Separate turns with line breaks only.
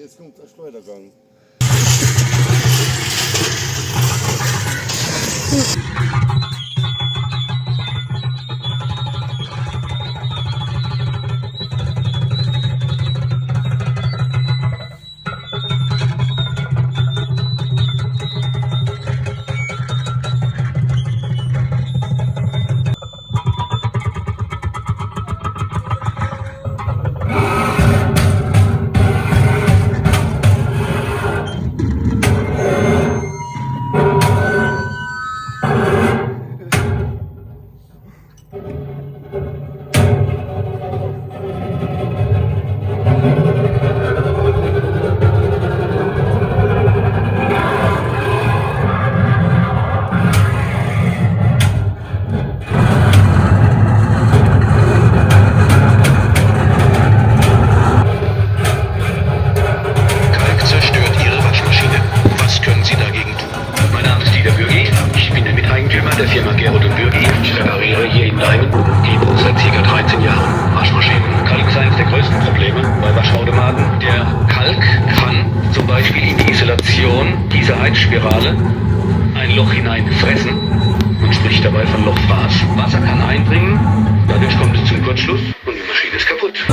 jetzt kommt der Schleudergang.
Der Firma Gerhard und Bürgi. Ich repariere hier in Leimen, die seit ca. 13 Jahren Waschmaschinen. Kalk ist eines der größten Probleme bei Waschautomaten. Der Kalk kann zum Beispiel in die Isolation dieser Heizspirale ein Loch hineinfressen. Man spricht dabei von Lochfraß. Wasser kann eindringen, dadurch kommt es zum Kurzschluss und die Maschine ist kaputt.